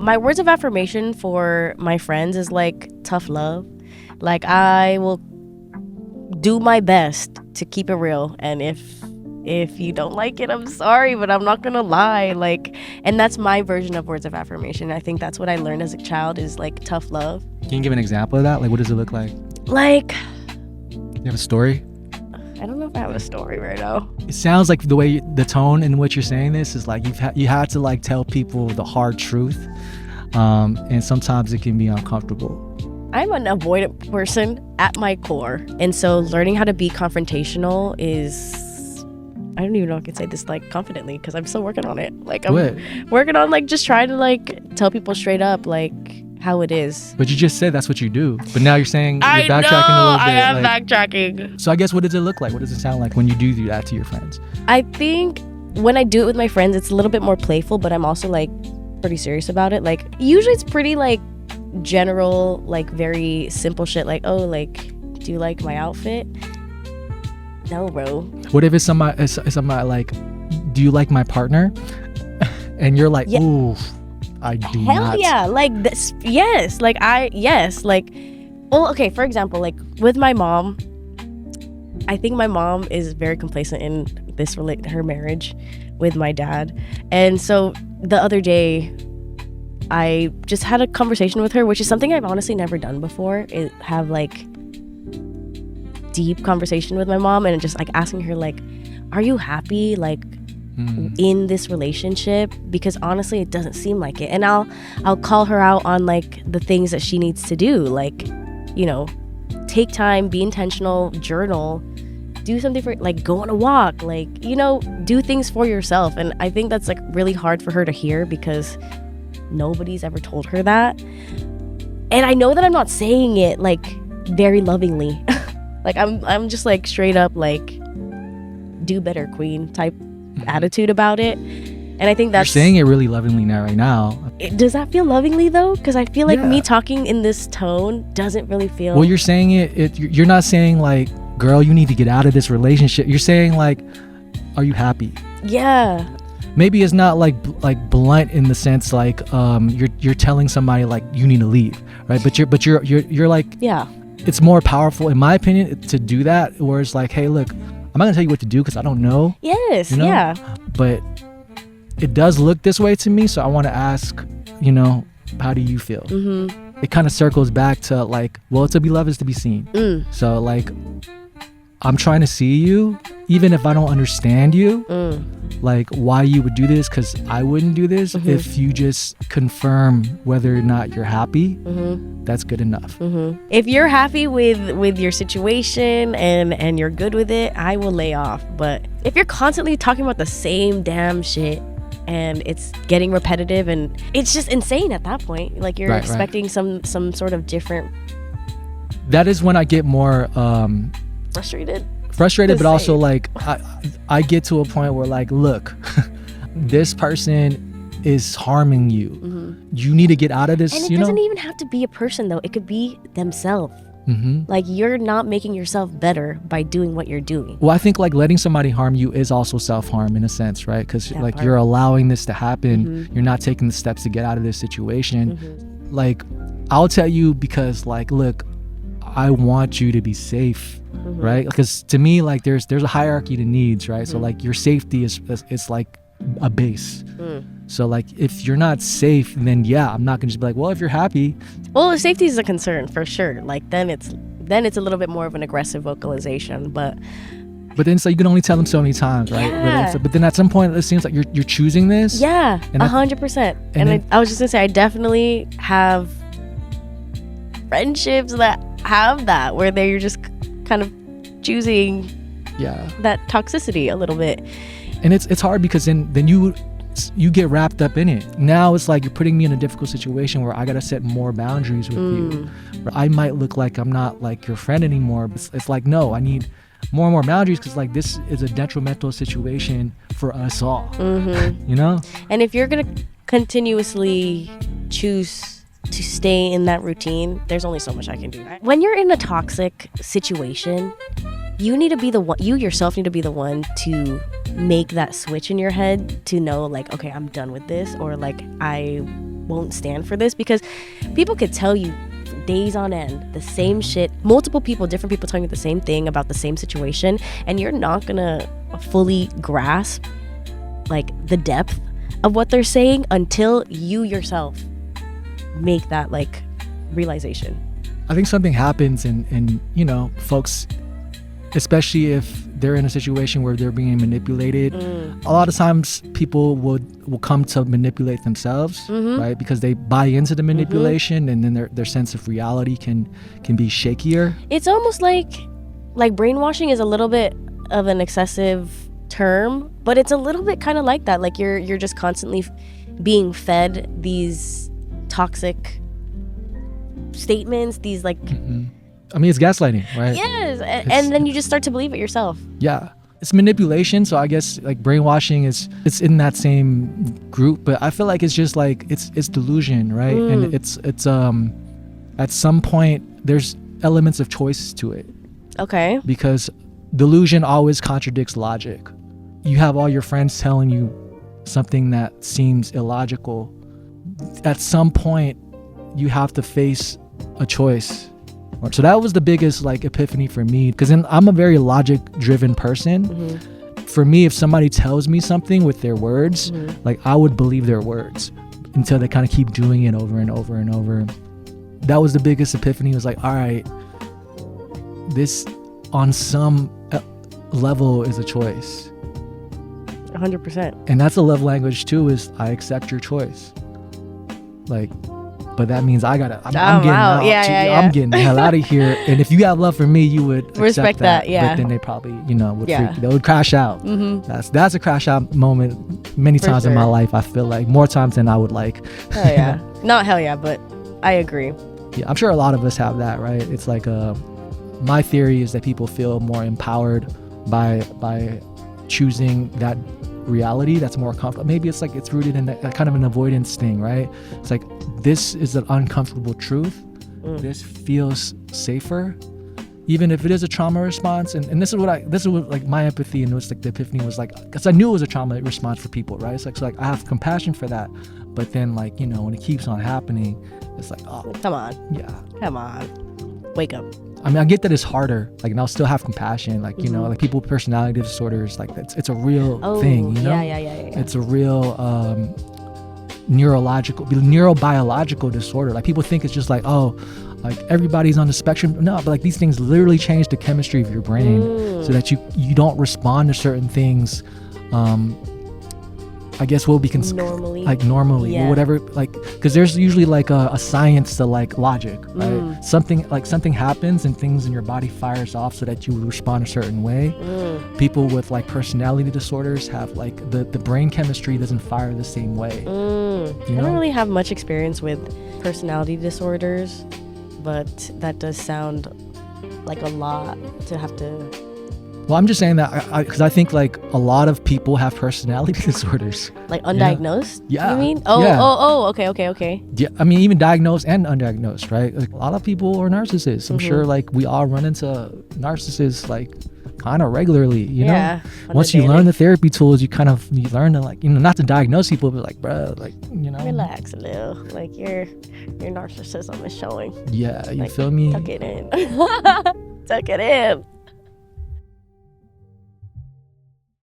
my words of affirmation for my friends is like tough love. Like, I will do my best to keep it real, and if you don't like it, I'm sorry, but I'm not gonna lie. Like, and that's my version of words of affirmation. I think that's what I learned as a child, is like tough love. Can you give an example of that? Like, what does it look like? Like, You have a story? I don't know if I have a story right now. It sounds like the tone in which you're saying this is like you had to like tell people the hard truth, and sometimes it can be uncomfortable. I'm an avoidant person at my core, and so learning how to be confrontational is, I don't even know if I can say this like confidently, because I'm still working on it. Like, I'm working on like just trying to like tell people straight up like how it is. But you just said that's what you do. But now you're saying you're backtracking a little bit. I am backtracking. So I guess, what does it look like? What does it sound like when you do that to your friends? I think when I do it with my friends, it's a little bit more playful, but I'm also like pretty serious about it. Like, usually it's pretty like general, like very simple shit, like, oh, like, do you like my outfit? No, bro. What if it's somebody like, do you like my partner? And you're like, Yeah. ooh, I do Hell not. yeah. Like, this, yes. Like, yes. Like, well, okay, for example, like with my mom, I think my mom is very complacent in this her marriage with my dad. And so the other day, I just had a conversation with her, which is something I've honestly never done before. Have like deep conversation with my mom, and just like asking her like, are you happy like in this relationship? Because honestly, it doesn't seem like it. And I'll call her out on like the things that she needs to do, like, you know, take time, be intentional, journal, do something for, like, go on a walk, like, you know, do things for yourself. And I think that's like really hard for her to hear, because nobody's ever told her that. And I know that I'm not saying it like very lovingly. Like, I'm just like straight up like, do better, queen type attitude about it. And I think that's, you're saying it really lovingly now, right now. Does that feel lovingly though? Because I feel like me talking in this tone doesn't really feel. Well, you're saying you're not saying like, girl, you need to get out of this relationship. You're saying like, are you happy? Yeah. Maybe it's not like blunt in the sense like you're telling somebody like you need to leave, right? But you're like, yeah. It's more powerful, in my opinion, to do that, where it's like, hey, look, I'm not gonna tell you what to do because I don't know. Yes. You know? Yeah. But it does look this way to me, so I want to ask, you know, how do you feel? Mm-hmm. It kind of circles back to like, well, to be loved is to be seen. So like, I'm trying to see you, even if I don't understand you, like why you would do this, because I wouldn't do this. If you just confirm whether or not you're happy, that's good enough. If you're happy with your situation and you're good with it, I will lay off. But if you're constantly talking about the same damn shit and it's getting repetitive, and it's just insane at that point, like you're expecting some sort of different. That is when I get more frustrated, but also like I get to a point where like, look, this person is harming you. You need to get out of this. And it doesn't even have to be a person though. It could be themselves. Like, you're not making yourself better by doing what you're doing. Well, I think like letting somebody harm you is also self-harm in a sense, right? Because like you're allowing this to happen. You're not taking the steps to get out of this situation. Like, I'll tell you because like, look, I want you to be safe, right? Because to me, like there's a hierarchy to needs, right? So like your safety is like a base. So like if you're not safe, then yeah, I'm not gonna just be like, well, if you're happy. Well, if safety is a concern for sure. Like then it's a little bit more of an aggressive vocalization, but then so you can only tell them so many times, right? Yeah. But then at some point it seems like you're choosing this. Yeah, 100%. And I was just gonna say, I definitely have friendships that have that, where you're just kind of choosing that toxicity a little bit. And it's hard because then you get wrapped up in it. Now it's like you're putting me in a difficult situation where I gotta set more boundaries with you. I might look like I'm not like your friend anymore, but it's like, no, I need more and more boundaries, because like this is a detrimental situation for us all. You know? And if you're gonna continuously choose to stay in that routine, there's only so much I can do. When you're in a toxic situation, you yourself need to be the one to make that switch in your head to know like, okay, I'm done with this, or like I won't stand for this, because people could tell you days on end the same shit, multiple people, different people telling you the same thing about the same situation, and you're not gonna fully grasp like the depth of what they're saying until you yourself make that like realization. I think something happens and you know, folks, especially if they're in a situation where they're being manipulated, a lot of times people will come to manipulate themselves, right? Because they buy into the manipulation, and then their sense of reality can be shakier. It's almost like brainwashing is a little bit of an excessive term, but it's a little bit kind of like that. Like you're just constantly being fed these toxic statements, these like I mean, it's gaslighting, right? Yes, and then you just start to believe it yourself. Yeah, it's manipulation. So I guess like brainwashing it's in that same group, but I feel like it's just like it's delusion, right? And it's at some point there's elements of choice to it. Okay. Because delusion always contradicts logic. You have all your friends telling you something that seems illogical. At some point, you have to face a choice. So that was the biggest like epiphany for me, because I'm a very logic driven person. For me, if somebody tells me something with their words, like I would believe their words until they kind of keep doing it over and over and over. That was the biggest epiphany. It was like, all right, this on some level is a choice. 100%. And that's a love language too, is I accept your choice. Like, but that means I'm getting out. I'm getting the hell out of here. And if you have love for me, you would respect that. Yeah. But then they probably, they would crash out. That's a crash out moment many times in my life. I feel like more times than I would like. Hell yeah. Not hell yeah, but I agree. Yeah, I'm sure a lot of us have that, right? It's like my theory is that people feel more empowered by choosing that reality that's more comfortable. Maybe it's like it's rooted in that kind of an avoidance thing, right? It's like, this is an uncomfortable truth. This feels safer, even if it is a trauma response. And this is what like my empathy and what's like the epiphany was like, because I knew it was a trauma response for people, right? It's like, so like I have compassion for that, but then like, when it keeps on happening, it's like, oh, come on, wake up. I mean, I get that it's harder, like, and I'll still have compassion, like, like people with personality disorders, like it's a real thing, Yeah. It's a real neurobiological disorder. Like people think it's just like, oh, like everybody's on the spectrum. No, but like these things literally change the chemistry of your brain so that you don't respond to certain things. I guess what we can normally or whatever, like, because there's usually like a science to like logic, right? Something happens and things in your body fires off so that you respond a certain way. People with like personality disorders have like the brain chemistry doesn't fire the same way. I don't really have much experience with personality disorders, but that does sound like a lot to have to. Well, I'm just saying that because I think like a lot of people have personality disorders. Like undiagnosed? Yeah. You mean? Okay. Yeah, I mean even diagnosed and undiagnosed, right? Like, a lot of people are narcissists. I'm sure like we all run into narcissists like kind of regularly, you know? Once you learn the therapy tools, you learn to like, not to diagnose people, but like, bro, like, relax a little. Like your narcissism is showing. Yeah, you like, feel me? Tuck it in. Tuck it in.